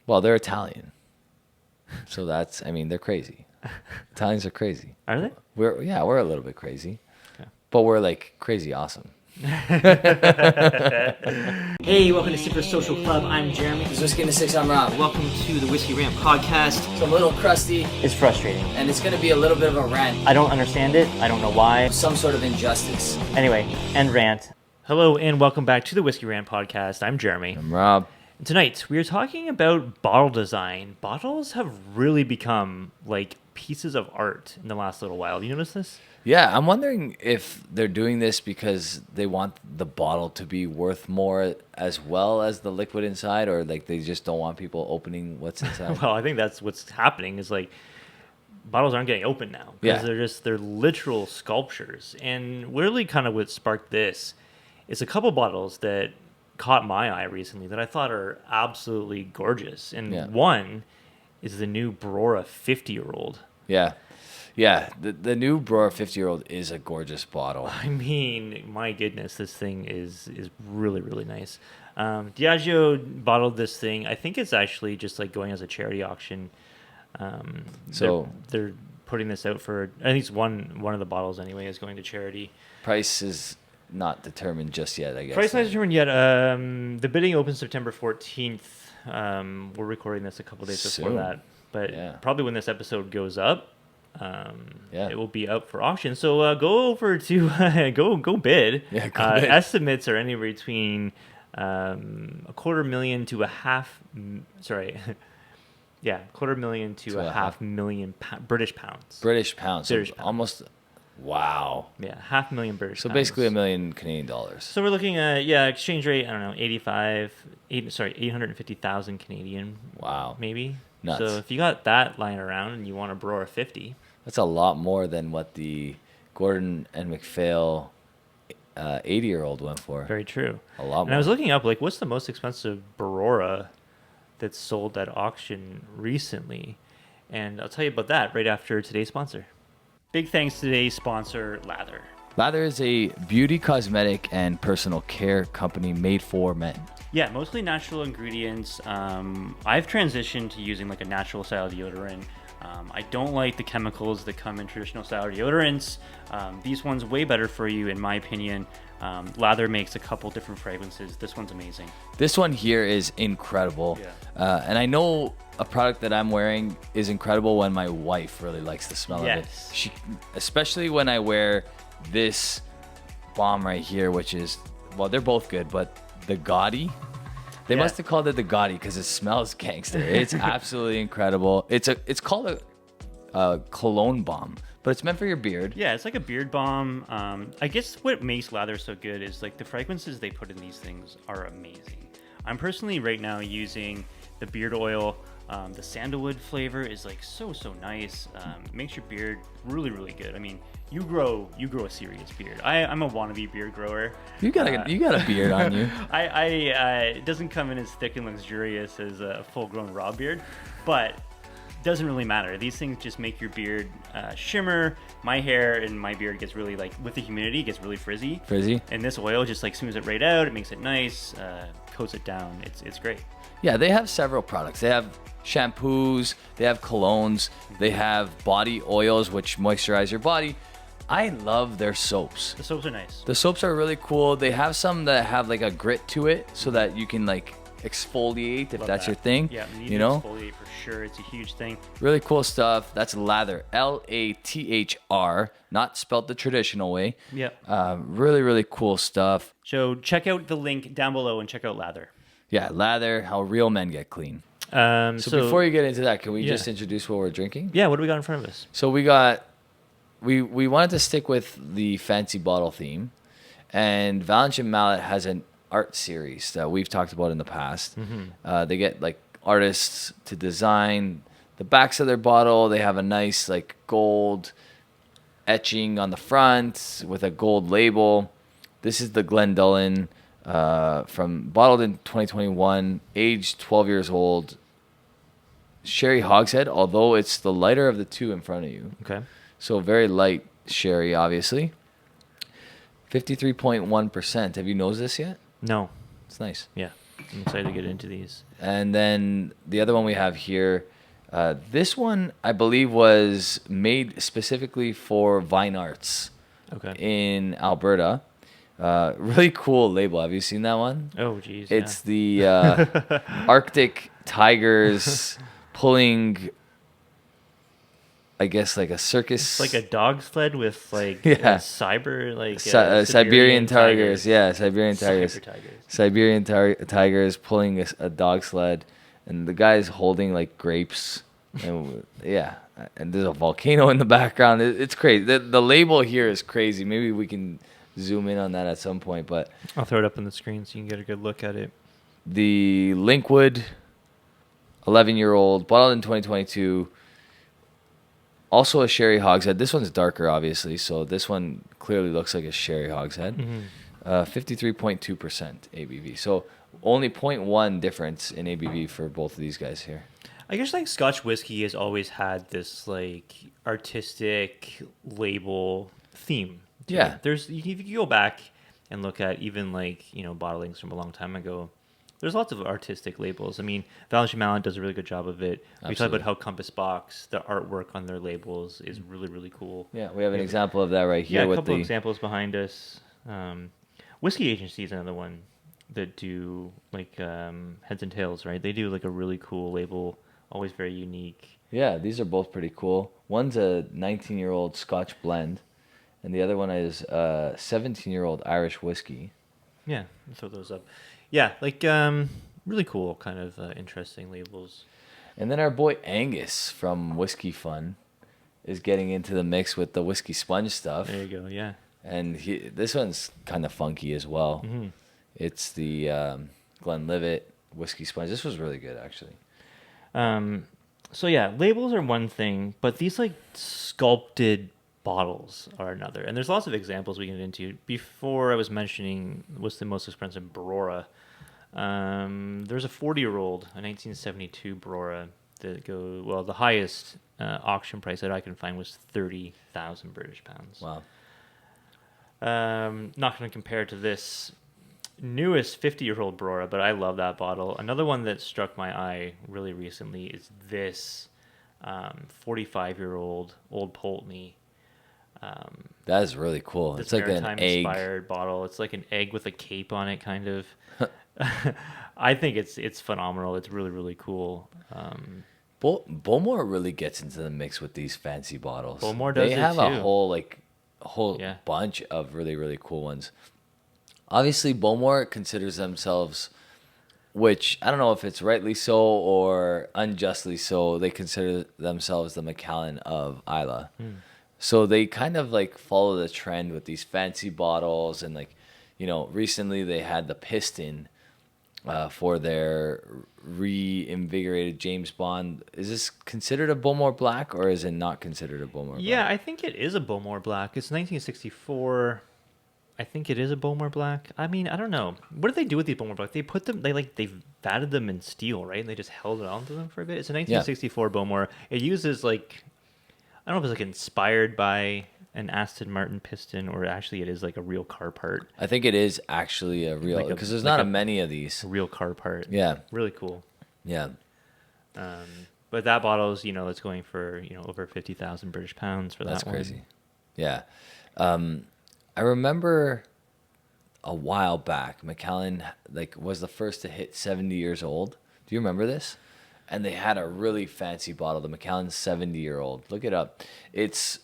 Well, they're Italian. So they're crazy. Italians are crazy. Are they? We're a little bit crazy. Yeah. But we're like crazy awesome. Hey, welcome to Super Social Club. I'm Jeremy. This is Whisky in the Six. I'm Rob. Welcome to the Whiskey Rant podcast. It's a little crusty, It's frustrating. and it's going to be a little bit of a rant. I don't understand it. I don't know why. Some sort of injustice. Anyway, end rant. Hello and welcome back to the Whiskey Rant podcast. I'm Jeremy. I'm Rob. And tonight we are talking about bottle design. Bottles have really become like pieces of art in the last little while. You notice this? Yeah, I'm wondering if they're doing this because they want the bottle to be worth more as well as the liquid inside, or like they just don't want people opening what's inside. Well, I think that's what's happening is like bottles aren't getting open now because Yeah. they're literal sculptures. And really kind of what sparked this is a couple bottles that caught my eye recently that I thought are absolutely gorgeous. And Yeah. one is the new Brora 50-year-old. Yeah. Yeah, the new Brora 50-year-old is a gorgeous bottle. I mean, my goodness, this thing is really, really nice. Diageo bottled this thing. I think it's actually just like going as a charity auction. So they're putting this out for, I think it's one of the bottles anyway is going to charity. price is not determined just yet, I guess. Price not determined yet. The bidding opens September 14th. We're recording this a couple days before Soon. that, but Yeah. probably when this episode goes up, Yeah. it will be up for auction. So go over to go bid. Yeah, go bid. Estimates are anywhere between $250,000 to $250,000 to a half million British pounds. British pounds. So British pounds. almost, wow. Yeah, $500,000 British So pounds. basically $1 million Canadian dollars. So we're looking at exchange rate. I don't know, 850,000 Canadian. Wow. Maybe. Nuts. So if you got that lying around and you want a Brora 50, That's a lot more than what the Gordon and MacPhail 80-year-old went for. very true. A lot And I was more. looking up like what's the most expensive Brora that's sold at auction recently, and I'll tell you about that right after today's sponsor. Big thanks to today's sponsor, Lathr. Lathr is a beauty, cosmetic, and personal care company made for men. Yeah, mostly natural ingredients. I've transitioned to using like a natural style deodorant. I don't like the chemicals that come in traditional style deodorants. These ones way better for you, in my opinion. Lathr makes a couple different fragrances. This one's amazing. This one here is incredible. Yeah. And I know a product that I'm wearing is incredible when my wife really likes the smell Yes. of it. Especially when I wear this bomb right here, which is, well, they're both good, but the Gaudy. They Yeah. must have called it the Gaudy because it smells gangster. It's absolutely incredible. It's called a cologne bomb, but it's meant for your beard. Yeah, it's like a beard balm. I guess what makes Lathr so good is like the fragrances they put in these things are amazing. I'm personally right now using the beard oil. The sandalwood flavor is like so nice. It makes your beard really, really good. I mean, you grow a serious beard. I'm a wannabe beard grower. You got a beard on you. It doesn't come in as thick and luxurious as a full-grown raw beard, but doesn't really matter. These things just make your beard shimmer. My hair and my beard gets really, like, with the humidity, it gets really frizzy. Frizzy? And this oil just like smooths it right out. It makes it nice, coats it down. It's great. Yeah, they have several products. They have shampoos, they have colognes, they have body oils which moisturize your body. I love their soaps. The soaps are nice. The soaps are really cool. They have some that have like a grit to it so that you can like exfoliate if Love that's that. your thing. Yeah, you need you to know? exfoliate for sure. It's a huge thing. Really cool stuff. That's Lathr, Lathr, not spelled the traditional way. Yeah. Really, really cool stuff. So check out the link down below and check out Lathr. Yeah, Lathr, how real men get clean. So Before you get into that, can we Yeah. just introduce what we're drinking? yeah, what do we got in front of us? So we wanted to stick with the fancy bottle theme, and Valinch Mallet has an art series that we've talked about in the past. They get like artists to design the backs of their bottle. They have a nice like gold etching on the front with a gold label. This is the Glendullan bottled in 2021, aged 12 years old. Sherry hogshead, although it's the lighter of the two in front of you. Okay. So very light sherry, obviously. 53.1%. Have you nosed this yet? No. It's nice. Yeah. I'm excited to get into these. And then the other one we have here, this one I believe was made specifically for Vine Arts Okay. in Alberta. Really cool label. Have you seen that one? Oh, geez. It's the Arctic tigers pulling, I guess, like a circus. It's like a dog sled with like Yeah. Siberian tigers. Yeah, Siberian tigers. Cyber tigers. Siberian tigers pulling a dog sled, and the guy's holding like grapes. And yeah, and there's a volcano in the background. It's crazy. The label here is crazy. Maybe we can zoom in on that at some point. But I'll throw it up on the screen so you can get a good look at it. the Linkwood 11-year-old, bottled in 2022. Also a sherry hogshead. This one's darker, obviously, so this one clearly looks like a sherry hogshead. 53.2% ABV. So only 0.1 difference in ABV for both of these guys here. I guess like Scotch whiskey has always had this like artistic label theme. to Yeah. it. If you go back and look at even like, bottlings from a long time ago, there's lots of artistic labels. I mean, Valinch Mallet does a really good job of it. We talked about how Compass Box, the artwork on their labels is really, really cool. Yeah, we have an example of that right here. Yeah, a with couple the examples behind us. Whiskey Agency is another one that do like heads and tails, right? They do like a really cool label, always very unique. Yeah, these are both pretty cool. One's a 19-year-old Scotch blend, and the other one is a 17-year-old Irish whiskey. Yeah, I'll throw those up. Yeah, like really cool, kind of interesting labels. And then our boy Angus from Whiskey Fun is getting into the mix with the whiskey sponge stuff. There you go. Yeah. And this one's kind of funky as well. Mm-hmm. It's the Glenlivet whiskey sponge. This was really good, actually. So yeah, labels are one thing, but these like sculpted bottles are another. And there's lots of examples we can get into. Before I was mentioning what's the most expensive Barora. There's a 40-year-old, a 1972 Barora that the highest auction price that I can find was 30,000 British pounds. Wow. Not going to compare to this newest 50-year-old Barora, but I love that bottle. Another one that struck my eye really recently is this 45-year-old Old Pulteney. That is really cool. This It's like an egg. inspired bottle. It's like an egg with a cape on it, kind of. I think it's phenomenal. It's really, really cool. Bowmore really gets into the mix with these fancy bottles. Bowmore does They it have too. a whole Yeah. bunch of really, really cool ones. Obviously, Bowmore considers themselves, which I don't know if it's rightly so or unjustly so, they consider themselves the Macallan of Islay. So they kind of like follow the trend with these fancy bottles, and like, recently they had the Piston for their reinvigorated James Bond. Is this considered a Bowmore Black, or is it not considered a Bowmore Black? Yeah, I think it is a Bowmore Black. It's 1964. I think it is a Bowmore Black. I mean, I don't know. What did they do with these Bowmore Black? They put them. They vatted them in steel, right? And they just held it onto them for a bit. It's a 1964 Bowmore. It uses like, I don't know if it's like inspired by an Aston Martin piston, or actually it is like a real car part. I think it is actually a real, because there's not many of these. A real car part. Yeah, Really cool. yeah. But that bottle is, it's going for, over 50,000 British pounds for That's that one. crazy. Yeah. I remember a while back, Macallan was the first to hit 70 years old. Do you remember this? And they had a really fancy bottle, the Macallan 70-year-old. Look it up. It's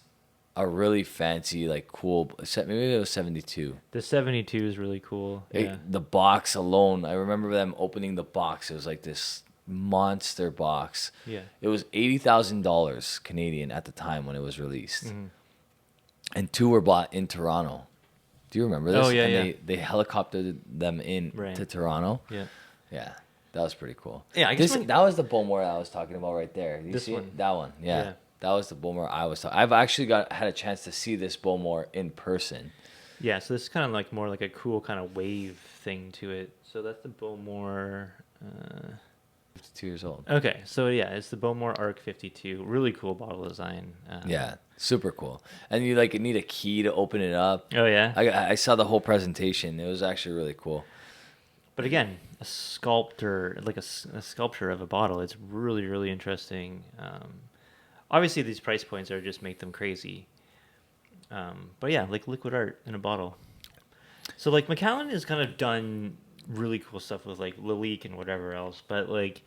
a really fancy, cool. Maybe it was 72. The 72 is really cool. Yeah. The box alone, I remember them opening the box. It was like this monster box. Yeah. It was $80,000 Canadian at the time when it was released. Mm-hmm. And 2 were bought in Toronto. Do you remember this? Oh, yeah, and yeah. They helicoptered them in Right. to Toronto. Yeah. Yeah. That was pretty cool. Yeah, I guess that was the Bowmore I was talking about right there. You This see one. it? That one. Yeah. Yeah. That was the Bowmore I was talking. I've actually had a chance to see this Bowmore in person. Yeah, so this is kind of like more like a cool kind of wave thing to it. So that's the Bowmore. 52 years old. Okay, so yeah, it's the Bowmore Arc 52. Really cool bottle design. Yeah, super cool. And you need a key to open it up. Oh yeah. I saw the whole presentation. It was actually really cool. But again, a sculptor, like a sculpture of a bottle, it's really, really interesting. Obviously, these price points are just make them crazy. But yeah, like liquid art in a bottle. So like Macallan has kind of done really cool stuff with like Lalique and whatever else, but like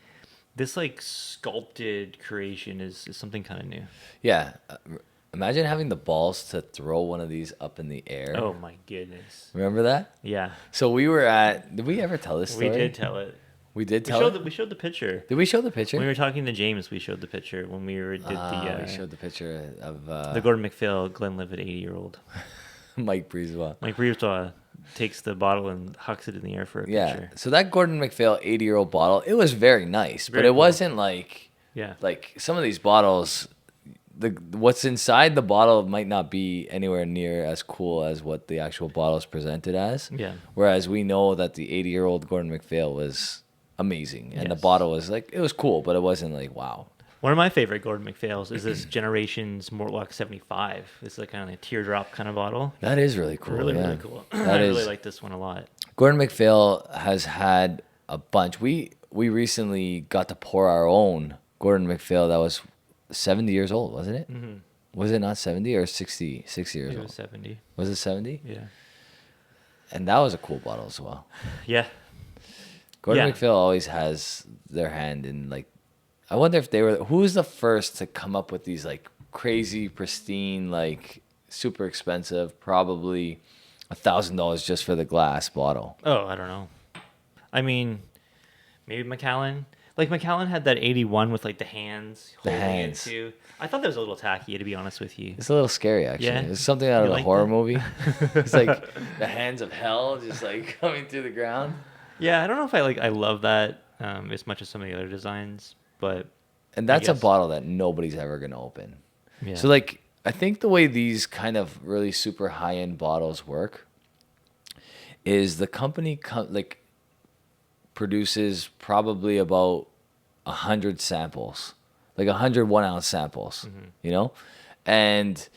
this like sculpted creation is something kind of new. Yeah. Imagine having the balls to throw one of these up in the air. Oh my goodness. Remember that? Yeah. So we were at. Did we ever tell this story? We did tell it. We did We tell showed it. we showed the picture. Did we show the picture? When we were talking to James, we showed the picture when we were did we showed the picture of the Gordon MacPhail Glenlivet 80-year-old. Mike Breezewell. Mike Breezewell takes the bottle and hucks it in the air for a Yeah. picture. So that Gordon MacPhail 80-year-old bottle, it was very nice, but Very it cool. wasn't like Yeah. like some of these bottles. What's inside the bottle might not be anywhere near as cool as what the actual bottle is presented as. Yeah. Whereas we know that the 80-year-old Gordon MacPhail was amazing, and the Yes. bottle was like it was cool, but it wasn't like wow. One of my favorite Gordon MacPhails is this Generations Mortlock 75. It's like kind of a teardrop kind of bottle. That is really cool. Really, yeah. really cool. That I is- really like this one a lot. Gordon MacPhail has had a bunch. We recently got to pour our own Gordon MacPhail that was 70 years old, wasn't it? Mm-hmm. Was it not 70 or 60 years It old? was 70. Was it 70? Yeah. And that was a cool bottle as well. Yeah. Gordon Yeah. MacPhail always has their hand in like. I wonder if they were who was the first to come up with these like crazy, pristine, like super expensive, probably $1,000 just for the glass bottle. Oh, I don't know. I mean, maybe Macallan. Like Macallan had that 81 with like the hands. The holding it hands. too. I thought that was a little tacky, to be honest with you. It's a little scary, actually. Yeah? It's something out of You a like horror that? movie. It's like the hands of hell just like coming through the ground. Yeah, I don't know if I love that as much as some of the other designs, but And that's a guess. bottle that nobody's ever going to open. yeah. So, like, I think the way these kind of really super high end bottles work is the company, produces probably about 100 samples, like 100 1-ounce samples, you know? And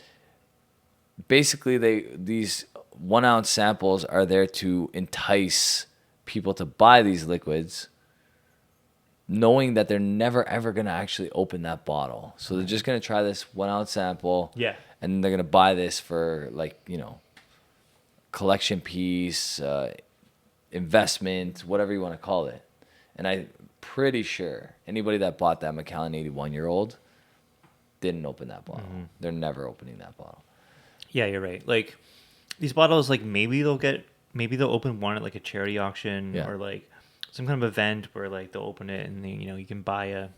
basically, these 1-ounce samples are there to entice people to buy these liquids, knowing that they're never ever going to actually open that bottle. So they're just going to try this 1-ounce sample. Yeah. And they're going to buy this for, like, you know, collection piece, investment, whatever you want to call it. And I'm pretty sure anybody that bought that Macallan 81-year-old didn't open that bottle. They're never opening that bottle. Yeah, you're right. Like these bottles, like maybe they'll open one at like a charity auction Yeah. or like some kind of event where like they'll open it and then, you can buy a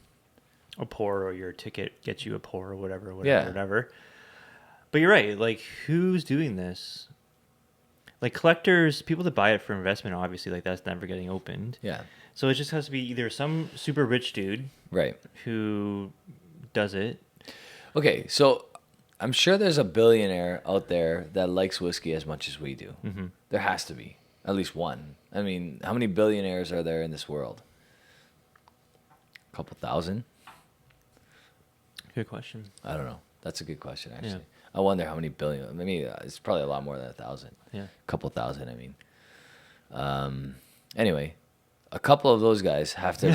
pour or your ticket gets you a pour or whatever. Yeah. But you're right. Like who's doing this? Like collectors, people that buy it for investment, obviously, like that's never getting opened. Yeah. So it just has to be either some super rich dude Right. who does it. Okay, so I'm sure there's a billionaire out there that likes whiskey as much as we do. Mm-hmm. There has to be at least one. I mean, how many billionaires are there in this world? A couple thousand? Good question. I don't know. That's a good question, actually. Yeah. I wonder how many billion. I mean, it's probably a lot more than 1,000. Yeah. A couple thousand, I mean. Anyway, a couple of those guys have to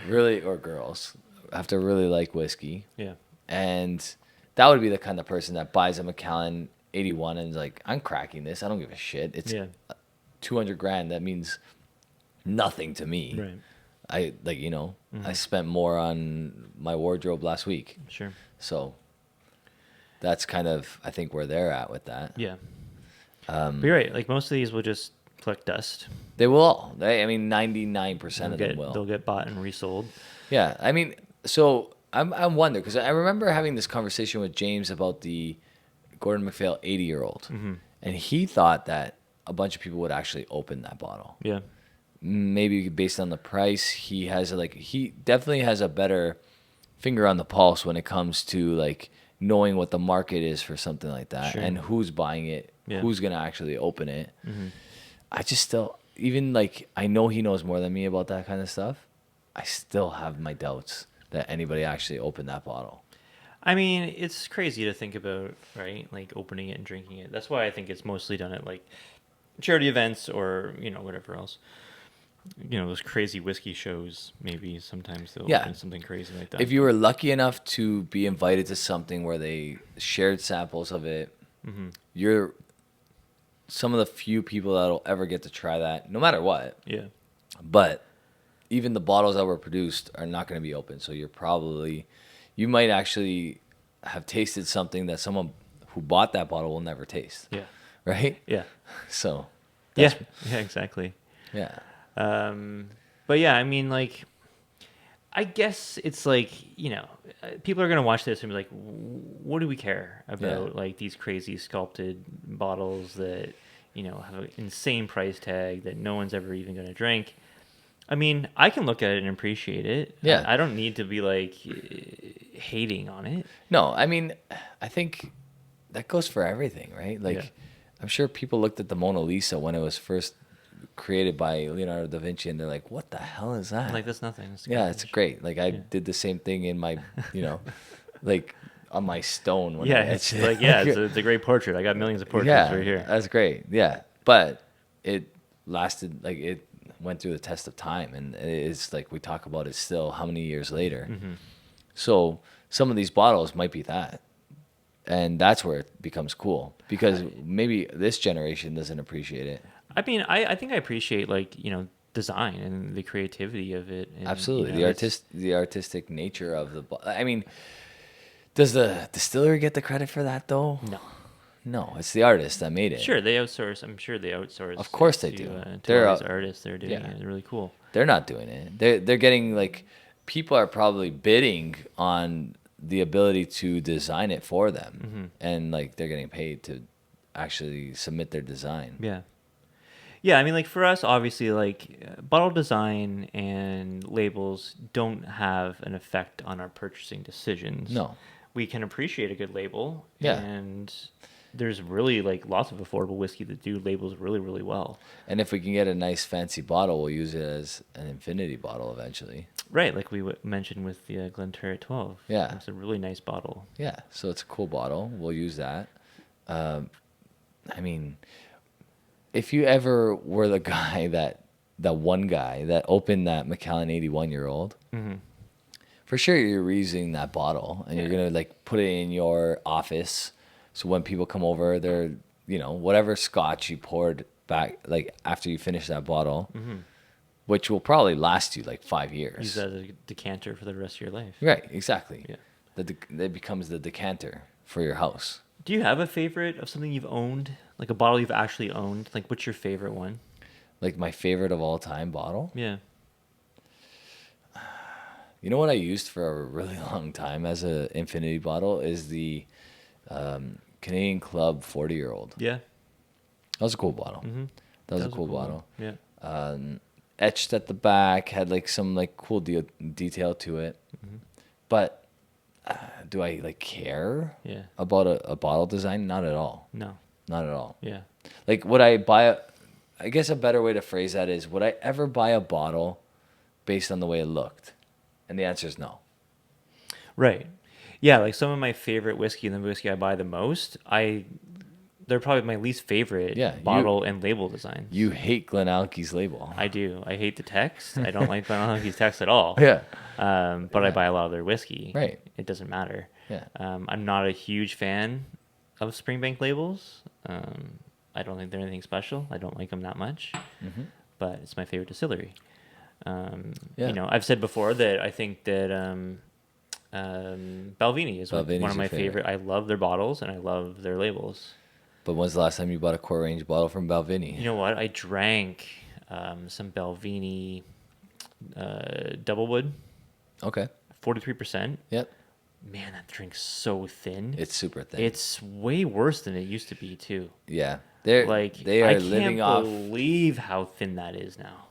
really or girls, have to really like whiskey. Yeah. And that would be the kind of person that buys a Macallan 81 and is like, I'm cracking this. I don't give a shit. It's Yeah. 200 grand. That means nothing to me. Right. I I spent more on my wardrobe last week. Sure. So that's kind of, I think, where they're at with that. Yeah. But you're right. Like most of these will just collect dust. They will. I mean, 99% of them will. They'll get bought and resold. Yeah, I mean, so I wonder because I remember having this conversation with James about the Gordon MacPhail 80-year-old, and he thought that a bunch of people would actually open that bottle. Yeah. Maybe based on the price, he definitely has a better finger on the pulse when it comes to like knowing what the market is for something like that Sure. and who's buying it, Yeah. who's gonna actually open it. I just still, even like I know he knows more than me about that kind of stuff. I still have my doubts that anybody actually opened that bottle. I mean, it's crazy to think about, right? Like opening it and drinking it. That's why I think it's mostly done at like charity events or whatever else. Those crazy whiskey shows. Maybe sometimes they'll open something crazy like that. If you were lucky enough to be invited to something where they shared samples of it, you're some of the few people that'll ever get to try that, no matter what. Yeah. But even the bottles that were produced are not going to be open. So you might actually have tasted something that someone who bought that bottle will never taste. Yeah. Right? Yeah. So. Yeah, exactly. Yeah. But yeah, I mean, like, I guess it's like, people are going to watch this and be like, what do we care about, like, these crazy sculpted bottles that, have an insane price tag that no one's ever even going to drink? I mean, I can look at it and appreciate it. Yeah. I don't need to be, like, hating on it. No, I mean, I think that goes for everything, right? Like, I'm sure people looked at the Mona Lisa when it was first created by Leonardo da Vinci, and they're like, "What the hell is that?" Like, that's nothing. It's it's great. Like, I did the same thing in my, like on my stone. When it's like, it's a great portrait. I got millions of portraits right here. That's great. Yeah, but it lasted, like, it went through the test of time, and it's like we talk about it still how many years later. So some of these bottles might be that. And that's where it becomes cool, because maybe this generation doesn't appreciate it. I mean, I think I appreciate, like, design and the creativity of it. And, absolutely, the artistic nature of the. I mean, does the distillery get the credit for that though? No, it's the artist that made it. Sure, they outsource. I'm sure they outsource. Of course they do. They're all these artists. They're doing it. They're really cool. They're not doing it. They're getting, like, people are probably bidding on the ability to design it for them, and, like, they're getting paid to actually submit their design. Yeah, I mean, like, for us, obviously, like, bottle design and labels don't have an effect on our purchasing decisions. No. We can appreciate a good label, Yeah. and there's really, like, lots of affordable whiskey that do labels really, really well. And if we can get a nice fancy bottle, we'll use it as an infinity bottle eventually. Right, like we mentioned with the Glenturret 12. Yeah. It's a really nice bottle. Yeah, so it's a cool bottle. We'll use that. I mean, if you ever were the one guy that opened that Macallan 81-year-old, for sure you're reusing that bottle, and you're going to, like, put it in your office. So when people come over, they're, whatever Scotch you poured back, like, after you finish that bottle, which will probably last you like 5 years. Use that as a decanter for the rest of your life. Right, exactly. Yeah. It becomes the decanter for your house. Do you have a favorite of something you've owned? Like a bottle you've actually owned? Like, what's your favorite one? Like, my favorite of all time bottle? Yeah. You know what I used for a really long time as an infinity bottle is the Canadian Club 40-year-old. Yeah. That was a cool bottle. That was a cool bottle. One. Yeah. Etched at the back, had, like, some, like, cool detail to it. But do I, like, care about a bottle design? Not at all. No. Not at all. Yeah. Like, would I buy I guess a better way to phrase that is, would I ever buy a bottle based on the way it looked? And the answer is no. Right. Yeah, like, some of my favorite whiskey and the whiskey I buy the most, they're probably my least favorite bottle and label designs. You hate Glenalky's label. I do. I hate the text. I don't like Glenalky's text at all. Yeah. But I buy a lot of their whiskey. Right. It doesn't matter. Yeah. I'm not a huge fan of Springbank labels. I don't think they're anything special. I don't like them that much. But it's my favorite distillery. I've said before that I think that Balvenie is one of my favorite. I love their bottles and I love their labels. But when's the last time you bought a core range bottle from Balvenie? You know what? I drank some Balvenie Doublewood. Okay. 43%. Yep. Man, that drink's so thin. It's super thin. It's way worse than it used to be too. Yeah. They are living off. I can't believe how thin that is now.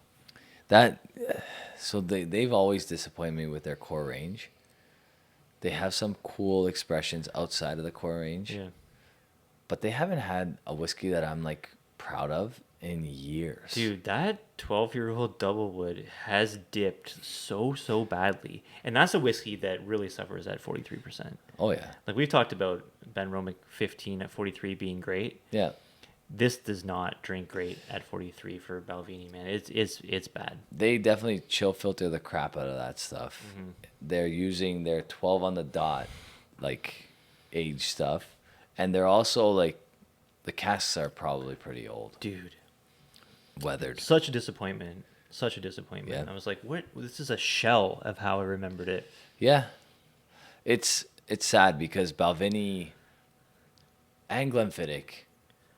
So they've always disappointed me with their core range. They have some cool expressions outside of the core range. Yeah. But they haven't had a whiskey that I'm, like, proud of in years. Dude, that 12-year-old Doublewood has dipped so badly. And that's a whiskey that really suffers at 43%. Oh, yeah. Like, we've talked about Ben Romick 15 at 43 being great. Yeah. This does not drink great at 43 for Balvenie, man. It's bad. They definitely chill filter the crap out of that stuff. They're using their 12 on the dot, like, age stuff. And they're also, like, the casks are probably pretty old. Dude. Weathered. Such a disappointment. Such a disappointment. Yeah. I was like, what? This is a shell of how I remembered it. Yeah. It's sad because Balvenie and Glenfiddich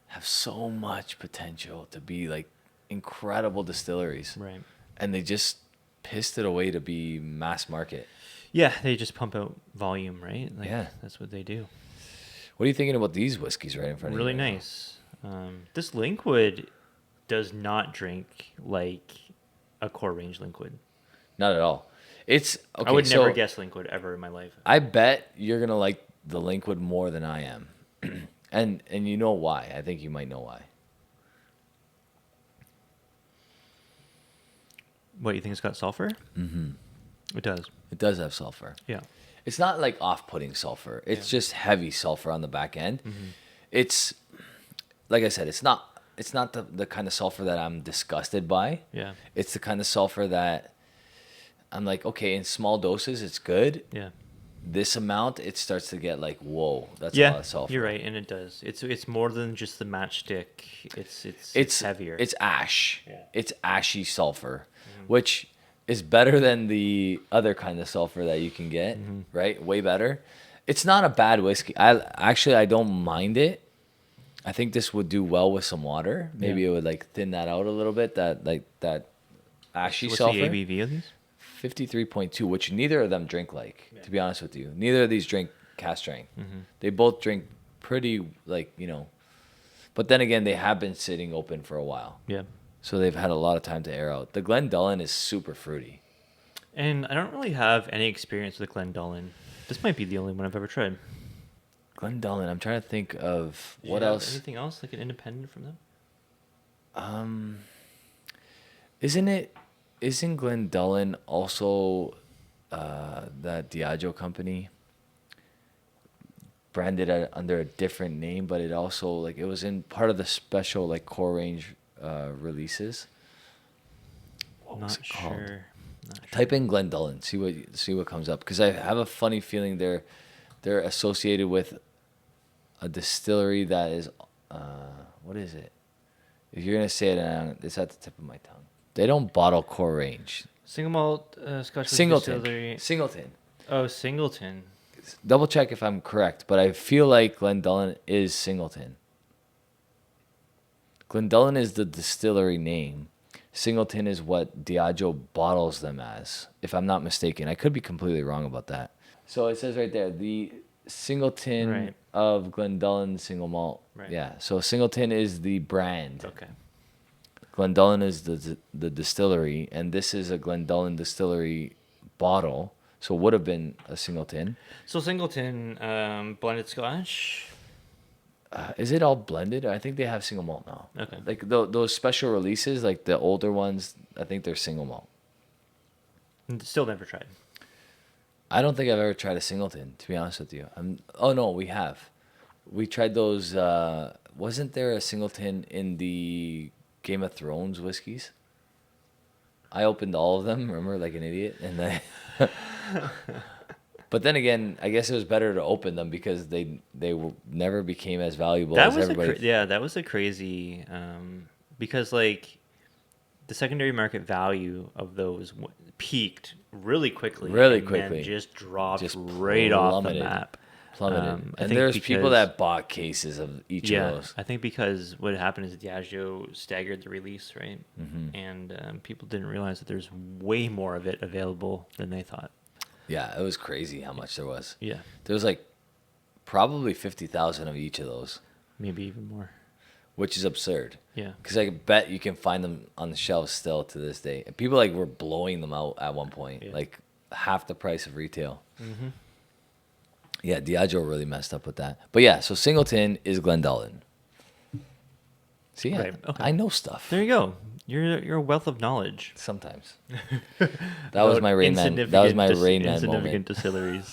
have so much potential to be, like, incredible distilleries. Right. And they just pissed it away to be mass market. Yeah, they just pump out volume, right? Like, Yeah. That's what they do. What are you thinking about these whiskeys right in front of you? Really right now? nice. This Linkwood does not drink like a core range Linkwood. Not at all. It's okay. I would never so guess Linkwood ever in my life. I bet you're gonna like the Linkwood more than I am, and you know why? I think you might know why. What, you think it's got sulfur? Mm-hmm. It does. It does have sulfur. Yeah. It's not like off-putting sulfur. It's just heavy sulfur on the back end. It's like I said. It's not the kind of sulfur that I'm disgusted by. Yeah. It's the kind of sulfur that I'm like, okay, in small doses, it's good. Yeah. This amount, it starts to get like, whoa, that's a Yeah, lot of sulfur. you're right, and it does. It's more than just the matchstick. It's heavier. It's ash. Yeah. It's ashy sulfur, which is better than the other kind of sulfur that you can get, right? Way better. It's not a bad whiskey. I don't mind it. I think this would do well with some water. Maybe Yeah. it would like thin that out a little bit. That ashy What's sulfur. the ABV of these? 53.2, which neither of them drink like. To be honest with you, neither of these drink cask strength. They both drink pretty like But then again, they have been sitting open for a while. Yeah. So they've had a lot of time to air out. The Glendullen is super fruity. And I don't really have any experience with Glendullen. This might be the only one I've ever tried. Glendullen, I'm trying to think of Do you what have else. Anything else like an independent from them? Isn't Glendullen also that Diageo company? Branded under a different name, but it also like it was in part of the special like core range releases. What was Not it called? sure. Type in Glendullen, see what comes up, because I have a funny feeling they're associated with a distillery that is what is it? If you're gonna say it, it's at the tip of my tongue. They don't bottle core range. Single malt Scotch Singleton. distillery. Singleton. Oh, Singleton. Double check if I'm correct, but I feel like Glendullen is Singleton. Glendullen is the distillery name. Singleton is what Diageo bottles them as, if I'm not mistaken. I could be completely wrong about that. So it says right there, the Singleton Right. of Glendullen single malt. Right. Yeah, so Singleton is the brand. Okay. Glendullen is the distillery, and this is a Glendullen distillery bottle. So it would have been a Singleton. So Singleton blended Scotch. Is it all blended? I think they have single malt now. Okay. Like those special releases, like the older ones, I think they're single malt. Still never tried. I don't think I've ever tried a Singleton, to be honest with you. Oh no, we have. We tried those. Wasn't there a Singleton in the Game of Thrones whiskeys? I opened all of them, remember, like an idiot, and then. But then again, I guess it was better to open them because they never became as valuable That as was everybody. that was a crazy because like the secondary market value of those peaked really quickly, Really and quickly. then just dropped Just right off the plummeted. map. Plummeted. I And think there's people because- that bought cases of each Yeah, of those. I think because what happened is Diageo staggered the release, right? Mm-hmm. And people didn't realize that there's way more of it available than they thought. Yeah, it was crazy how much there was. Yeah, There was like probably 50,000 of each of those, maybe even more. which is absurd. Yeah, Because I bet you can find them on the shelves still to this day. And people like were blowing them out at one point, Yeah. like half the price of retail. Mm-hmm. Yeah, Diageo really messed up with that. But yeah, so Singleton is Glendullen. See, yeah, Right, okay. I know stuff. there you go. You're a wealth of knowledge. Sometimes. That was my Rain Man. That was my Rain Man Insignificant moment. distilleries.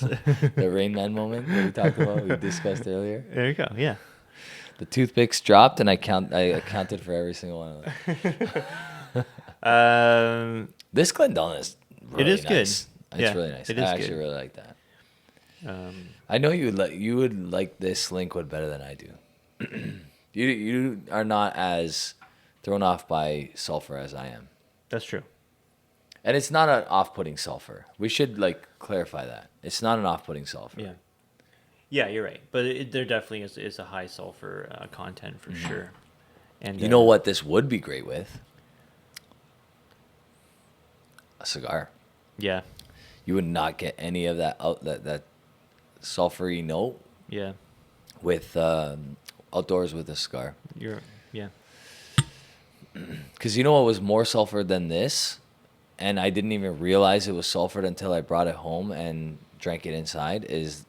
The Rain Man moment that we talked about, we discussed earlier. There you go. Yeah. The toothpicks dropped, and I accounted for every single one of them. This Glendon is really It is nice. good. It's Yeah, really nice. it I is actually good. really like that. I know you would like this Linkwood better than I do. You are not as thrown off by sulfur as I am. That's true. And it's not an off-putting sulfur. We should clarify that. It's not an off-putting sulfur. Yeah. Yeah, you're right. But there definitely is a high sulfur content for sure. And You know what this would be great with? A cigar. Yeah. You would not get any of that that sulfury note Yeah. with outdoors with a cigar. Yeah. Because you know what was more sulfur than this? And I didn't even realize it was sulfured until I brought it home and drank it inside, is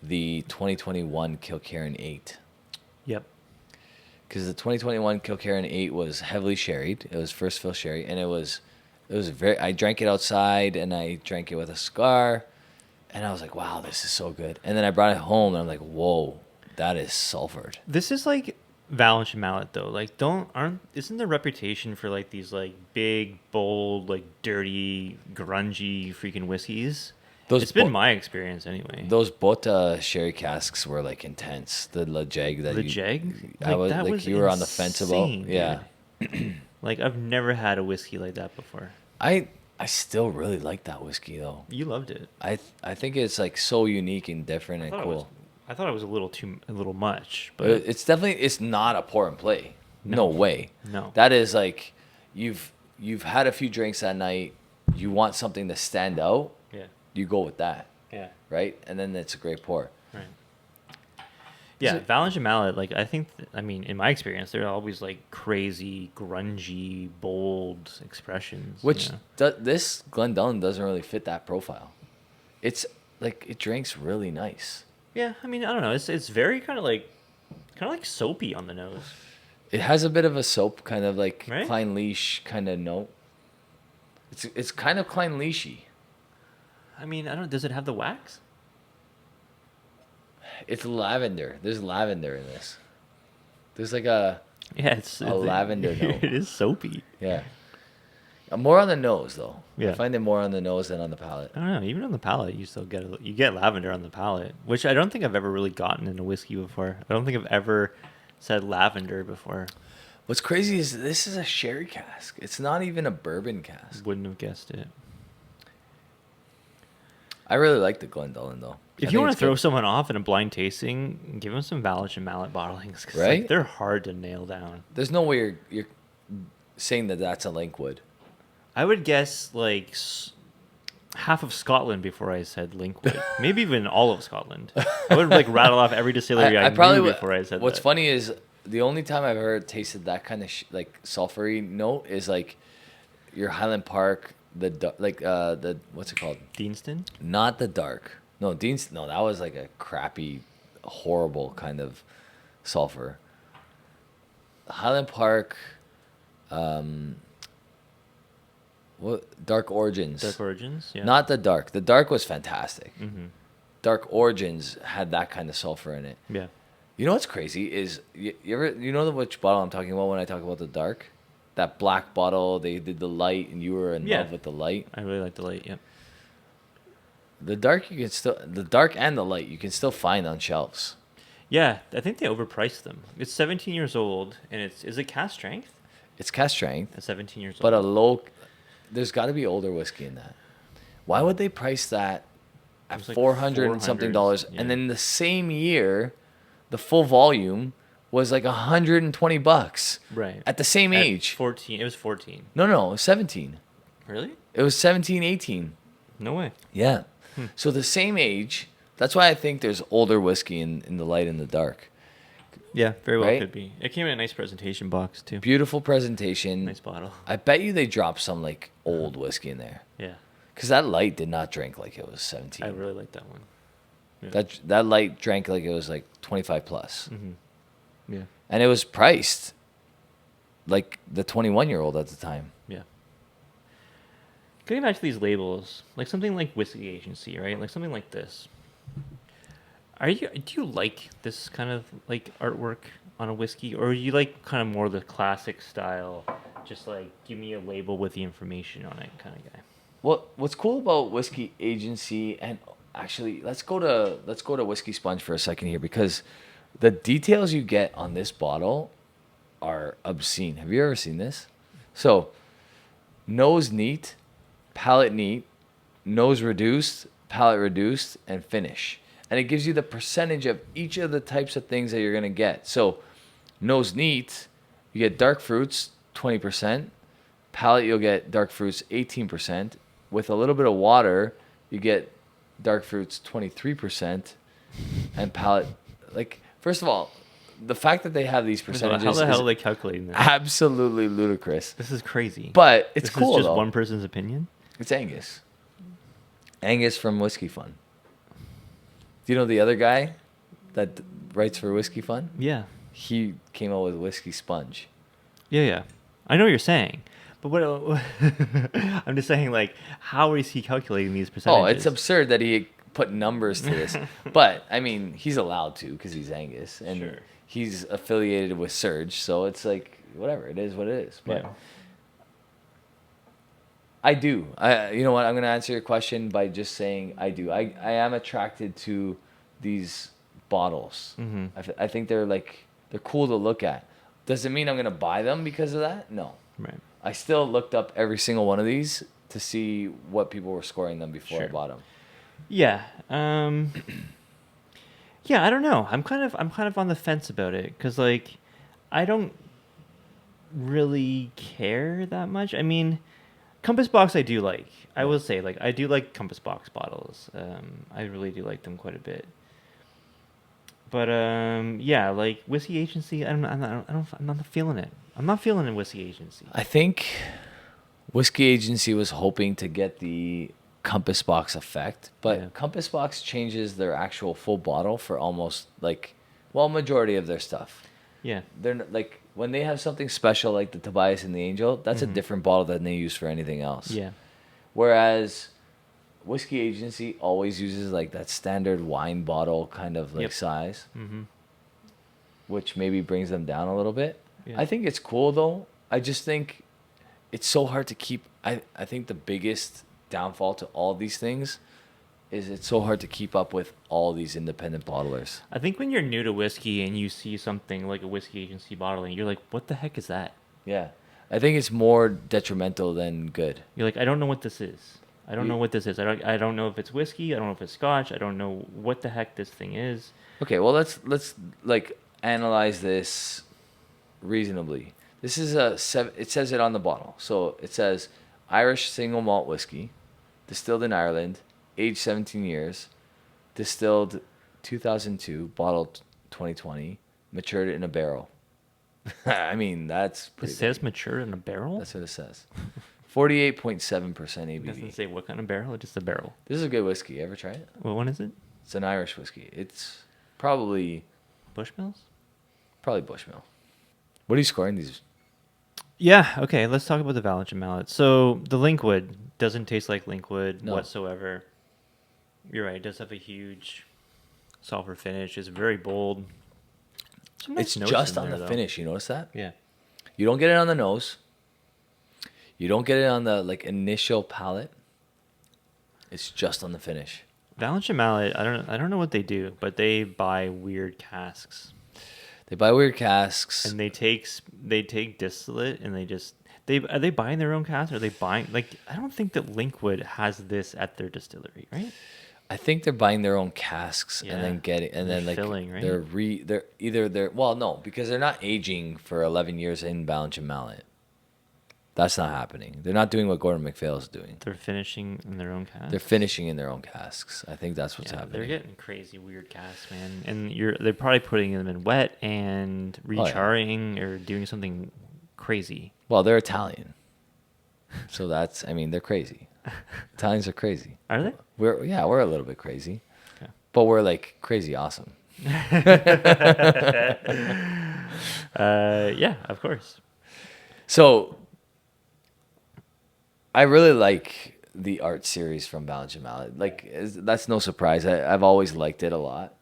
the 2021 Kilkerran 8. Yep. Because the 2021 Kilkerran 8 was heavily sherried. It was first fill sherry, and it was very. I drank it outside, and I drank it with a cigar, and I was like, "Wow, this is so good." And then I brought it home, and I'm like, "Whoa, that is sulfured." This is like Valinch Mallet though. Like isn't the reputation for like these like big, bold, like dirty, grungy freaking whiskeys? It's been my experience anyway. Those Bota sherry casks were like intense. The La Jag that the Jag? I was that like was you were on the fence about. insane, Yeah. Like I've never had a whiskey like that before. I still really like that whiskey though. You loved it. I think it's like so unique and different and cool. I thought it was a little much, but It's definitely it's not a pour and play. No way. No. That is like you've had a few drinks that night. You want something to stand out. yeah, You go with that, yeah, right? And then it's a great pour. right. Yeah, Valinch and Mallet, like I think, I mean, in my experience, they're always like crazy, grungy, bold expressions. Which you know? this Glendon doesn't really fit that profile. It's like it drinks really nice. Yeah, I mean, I don't know. It's very kind of like soapy on the nose. It has a bit of a soap kind of like Right? Klein Leash kind of note. It's kind of Klein Leashy. I mean, I don't. Does it have the wax? It's lavender. There's lavender in this. There's like a Yeah, it's lavender note. It is soapy. Yeah. More on the nose though. Yeah. I find it more on the nose than on the palate. I don't know. Even on the palate, you still get lavender on the palate, which I don't think I've ever really gotten in a whiskey before. I don't think I've ever said lavender before. What's crazy is this is a sherry cask. It's not even a bourbon cask. Wouldn't have guessed it. I really like the Glendon though. If you want to throw someone off in a blind tasting, give them some Valinch and Mallet bottlings. 'Cause, Right? like, they're hard to nail down. There's no way you're saying that that's a Linkwood. I would guess like half of Scotland before I said Linkwood. Maybe even all of Scotland. I would like rattle off every distillery I probably knew would. before I said What's that. funny is the only time I've ever tasted that kind of like sulfury note is like your Highland Park, the what's it called? Deanston? Not the dark. No, Dean's. No, that was like a crappy, horrible kind of sulfur. Highland Park. What Dark Origins? Dark Origins? Yeah. Not the dark. The dark was fantastic. Mm-hmm. Dark Origins had that kind of sulfur in it. Yeah. You know what's crazy is you know which bottle I'm talking about when I talk about the dark? That black bottle, they did the light and you were in love with the light. I really like the light, yep. The dark the dark and the light you can still find on shelves. Yeah, I think they overpriced them. It's 17 years old, and is it cask strength? It's cask strength, At 17 years but old. there's got to be older whiskey in that. Why would they price that at was like 400 and something dollars? yeah. And then the same year, the full volume was like $120 Right. at the same At age. 14. It was 14. No, it was 17. Really? It was 17, 18. No way. Yeah. So the same age. That's why I think there's older whiskey in the light and the dark. Yeah, very well Right? could be. It came in a nice presentation box, too. Beautiful presentation. Nice bottle. I bet you they dropped some like old whiskey in there. Yeah. Because that light did not drink like it was 17. I really like that one. Yeah. That light drank like it was like 25 plus. Mm-hmm. Yeah. And it was priced like the 21-year-old at the time. Yeah. Getting back to these labels, like something like Whiskey Agency, right? Like something like this. Do you like this kind of like artwork on a whiskey, or are you like kind of more the classic style, just like give me a label with the information on it kind of guy? What's cool about Whiskey Agency, and actually let's go to Whiskey Sponge for a second here, because the details you get on this bottle are obscene. Have you ever seen this? So, nose neat, palate neat, nose reduced, palate reduced, and finish. And it gives you the percentage of each of the types of things that you're going to get. So, nose neat, you get dark fruits, 20%. Palate, you'll get dark fruits, 18%. With a little bit of water, you get dark fruits, 23%. And palate, like, first of all, the fact that they have these percentages How the hell is are they calculating this? absolutely ludicrous. This is crazy. But it's this cool, is just though. one person's opinion? It's Angus. Angus from Whiskey Fun. Do you know the other guy that writes for Whiskey Fun? Yeah. He came out with Whiskey Sponge. Yeah. I know what you're saying. But what I'm just saying, like, how is he calculating these percentages? Oh, it's absurd that he put numbers to this. But, I mean, he's allowed to because he's Angus. And Sure. he's affiliated with Surge. So it's like, whatever. It is what it is. But Yeah. I do. You know what? I'm going to answer your question by just saying I do. I am attracted to these bottles. Mm-hmm. I think they're cool to look at. Does it mean I'm going to buy them because of that? No. Right. I still looked up every single one of these to see what people were scoring them before I Sure. bought them. Yeah. Yeah, I don't know. I'm kind of on the fence about it because, like, I don't really care that much. I mean, Compass Box I do like. I will say, like, I do like Compass Box bottles. I really do like them quite a bit. But yeah, like Whiskey Agency, I'm not feeling it. I'm not feeling a Whiskey Agency. I think Whiskey Agency was hoping to get the Compass Box effect, but Yeah. Compass Box changes their actual full bottle for almost majority of their stuff. Yeah. They're not, like, when they have something special like the Tobias and the Angel, that's a different bottle than they use for anything else. Yeah. Whereas Whiskey Agency always uses like that standard wine bottle kind of like Yep. size, Mm-hmm. which maybe brings them down a little bit. Yeah. I think it's cool though. I just think it's so hard to keep. I think the biggest downfall to all these things is it's so hard to keep up with all these independent bottlers. I think when you're new to whiskey and you see something like a Whiskey Agency bottling, you're like, what the heck is that? Yeah. I think it's more detrimental than good. You're like, I don't know what this is. I don't know what this is. I don't know if it's whiskey. I don't know if it's Scotch. I don't know what the heck this thing is. Okay, well let's like analyze this reasonably. This is it says it on the bottle. So it says Irish single malt whiskey, distilled in Ireland, aged 17 years, distilled 2002, bottled 2020, matured in a barrel. I mean, that's pretty It says big. mature in a barrel? That's what it says. 48.7% It doesn't ABV. say what kind of barrel, it's just a barrel. This is a good whiskey. Ever try it? What one is it? It's an Irish whiskey. It's probably Bushmills? Bushmill. What are you scoring these? Yeah, okay, let's talk about the Valinch Mallet. So the Linkwood doesn't taste like Linkwood No. whatsoever. You're right, it does have a huge sulfur finish. It's very bold. Some nice It's notes just in on there, the though. finish. You notice that? Yeah. You don't get it on the nose. You don't get it on the initial palate. It's just on the finish. Valinch Mallet, I don't know what they do, but they buy weird casks. They buy weird casks. And they take distillate and are they buying their own cask? Or are they buying, like, I don't think that Linkwood has this at their distillery, right? I think they're buying their own casks and then Yeah. getting and then They're filling, right? because they're not aging for 11 years in Valinch Mallet. That's not happening. They're not doing what Gordon MacPhail is doing. They're finishing in their own cask. They're finishing in their own casks. I think that's what's Yeah, happening. they're getting crazy weird casks, man. And they're probably putting them in wet and Oh, yeah. recharring or doing something crazy. Well, they're Italian. So they're crazy. Italians are crazy. Are they? We're a little bit crazy. Okay. But we're like crazy awesome. Yeah, of course. So I really like the art series from Valinch Mallet. That's no surprise. I've always liked it a lot.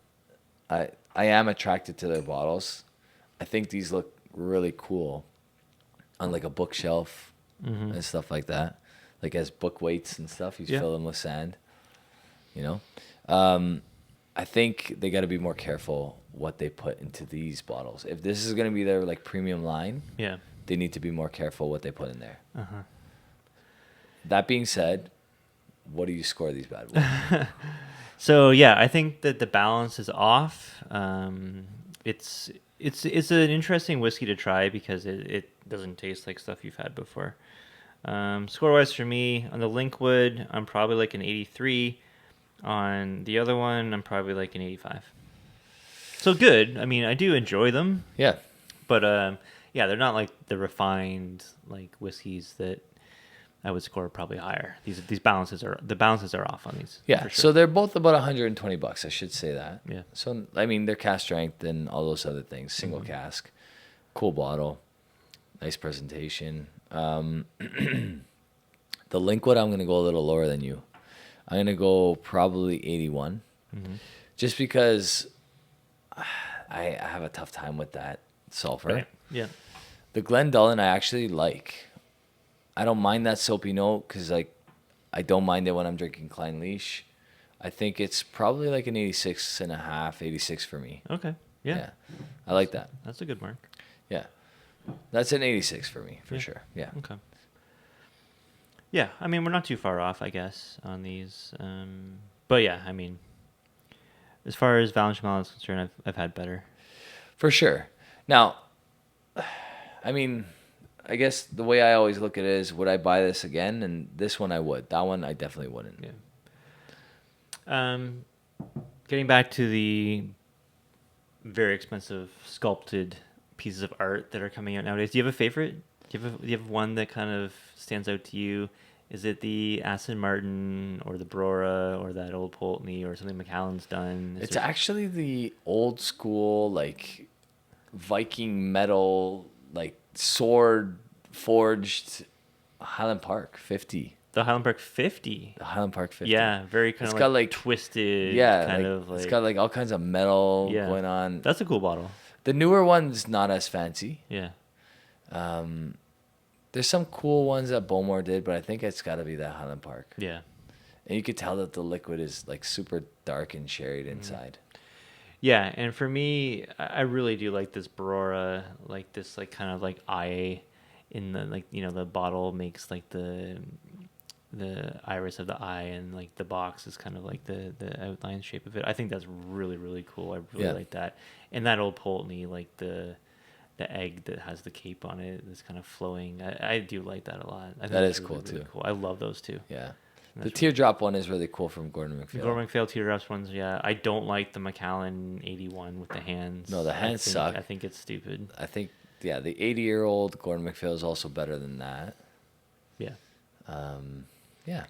I am attracted to their bottles. I think these look really cool on like a bookshelf and stuff like that. Like as book weights and stuff, you fill them with sand. You know, I think they got to be more careful what they put into these bottles. If this is going to be their like premium line, they need to be more careful what they put in there. That being said, what do you score these bad boys? So yeah, I think that the balance is off. It's an interesting whiskey to try because it doesn't taste like stuff you've had before. Score wise for me on the Linkwood, I'm probably like an 83. On the other one, I'm probably like an 85. So good. I mean, I do enjoy them. Yeah. But yeah, they're not like the refined like whiskeys that I would score probably higher. The balances are off on these. Yeah. For sure. So they're both about $120. I should say that. Yeah. So I mean, they're cask strength and all those other things. Single cask, cool bottle, nice presentation. The Linkwood, I'm gonna go a little lower than you. I'm going to go probably 81. Just because I have a tough time with that sulfur. Right. Yeah. The Glendullen I actually like. I don't mind that soapy note because like I don't mind it when I'm drinking Klein Leash. I think it's probably like an 86 and a half, 86 for me. Okay. Yeah. I like that. That's a good mark. Yeah. That's an 86 for me, for sure. Yeah. Okay. Yeah, I mean, we're not too far off, I guess, on these. But yeah, I mean, as far as Valinch Mallet is concerned, I've had better. For sure. Now, I mean, I guess the way I always look at it is, would I buy this again? And this one I would. That one I definitely wouldn't. Yeah. Getting back to the very expensive sculpted pieces of art that are coming out nowadays, do you have a favorite? Do you have one that kind of stands out to you? Is it the Aston Martin or the Brora or that old Pulteney or something Macallan's done? It's actually the old school, like, Viking metal, like, sword forged Highland Park 50. The Highland Park 50. The Highland Park 50. Yeah, very kind It's of got, like like, twisted. Yeah, kind like, of like. it's got like all kinds of metal going on. That's a cool bottle. The newer one's not as fancy. Yeah. There's some cool ones that Bowmore did, but I think it's got to be that Highland Park. Yeah. And you could tell that the liquid is like super dark and sherried inside. Yeah, and for me, I really do like this Brora, like this like kind of like eye in the like the bottle makes like the iris of the eye, and like the box is kind of like the outline shape of it. I think that's really, really cool. I really like that. And that old Pulteney, like the egg that has the cape on it that's kind of flowing. I do like that a lot. I think that is really, cool really too. Cool. I love those two. Yeah. The teardrop one is really cool from Gordon MacPhail. Gordon MacPhail teardrops ones, yeah. I don't like the Macallan 81 with the hands. No, the hands suck. I think it's stupid. I think, the 80-year-old Gordon MacPhail is also better than that. Yeah. Yeah.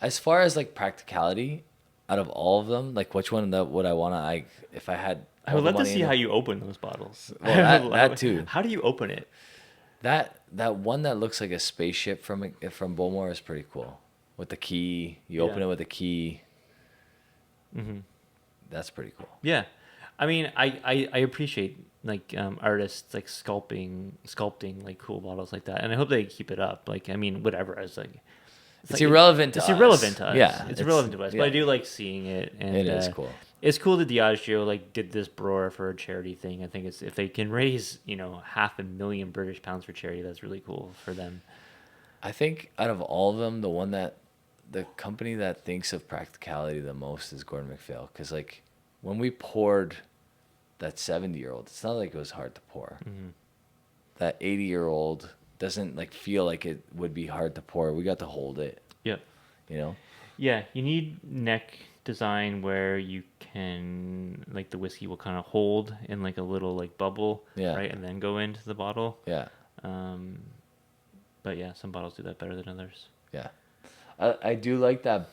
As far as like practicality, out of all of them, like which one would I want to, if I had I would love to see how you open those bottles. Well, that too. How do you open it? That one that looks like a spaceship from Bowmore is pretty cool. With the key, you open it with a key. Mm-hmm. That's pretty cool. Yeah, I mean, I appreciate like artists like sculpting like cool bottles like that, and I hope they keep it up. Like, I mean, whatever. It's like it's irrelevant to us. It's irrelevant to us. Yeah, it's irrelevant to us. Yeah. But I do like seeing it, and it is cool. It's cool that Diageo like did this Brora for a charity thing. I think it's if they can raise £500,000 British pounds for charity, that's really cool for them. I think out of all of them, the company that thinks of practicality the most is Gordon MacPhail, because like when we poured that 70-year-old, it's not like it was hard to pour. Mm-hmm. That 80-year-old doesn't like feel like it would be hard to pour. We got to hold it. Yeah. Yeah, you need neck design where you can like the whiskey will kind of hold in like a little like bubble, right, and then go into the bottle. Yeah. But yeah, some bottles do that better than others. Yeah. I do like that.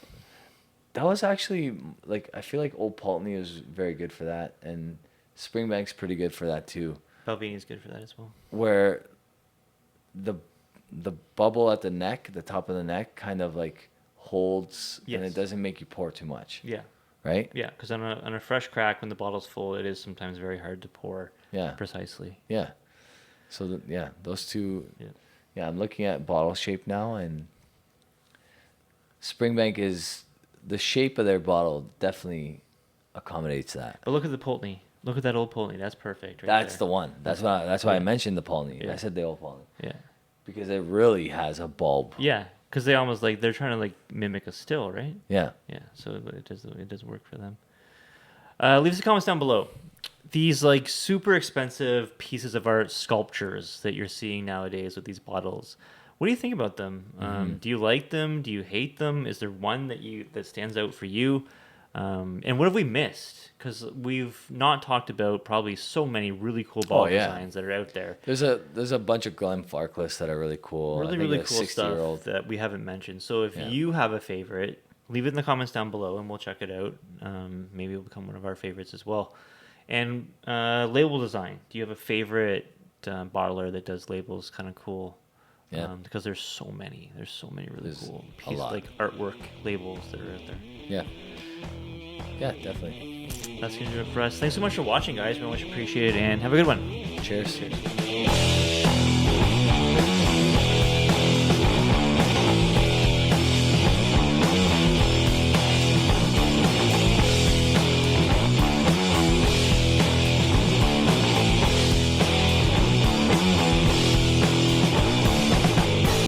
That was actually like I feel like Old Pulteney is very good for that, and Springbank's pretty good for that too. Balvenie is good for that as well. Where the bubble at the neck, the top of the neck, kind of like holds, and it doesn't make you pour too much. Yeah. right? Yeah, because on a fresh crack, when the bottle's full, it is sometimes very hard to pour Yeah. precisely. Yeah. So those two. Yeah. Yeah, I'm looking at bottle shape now, and Springbank is the shape of their bottle definitely accommodates that. But look at the Pulteney. Look at that old Pulteney. That's perfect. Right That's there. the one. That's why I Yeah. mentioned the Pulteney. Yeah. I said the old Pulteney Yeah. because it really has a bulb. Yeah, because they almost they're trying to mimic a still, right? Yeah. Yeah, so it does work for them. Leave us a comments down below. These super expensive pieces of art sculptures that you're seeing nowadays with these bottles. What do you think about them? Do you like them? Do you hate them? Is there one that stands out for you? And what have we missed? Because we've not talked about probably so many really cool bottle designs that are out there. There's a bunch of Glenn Farkless that are really cool. Really cool 60-year-old. stuff that we haven't mentioned. So if you have a favorite, leave it in the comments down below and we'll check it out. Maybe it'll become one of our favorites as well. And label design. Do you have a favorite bottler that does labels kind of cool? Yeah. Because there's so many. There's so many really cool a pieces, lot. artwork labels that are out there. Yeah. Yeah, definitely. That's going to do it for us. Thanks so much for watching, guys. We much appreciate it, and have a good one. Cheers. Cheers.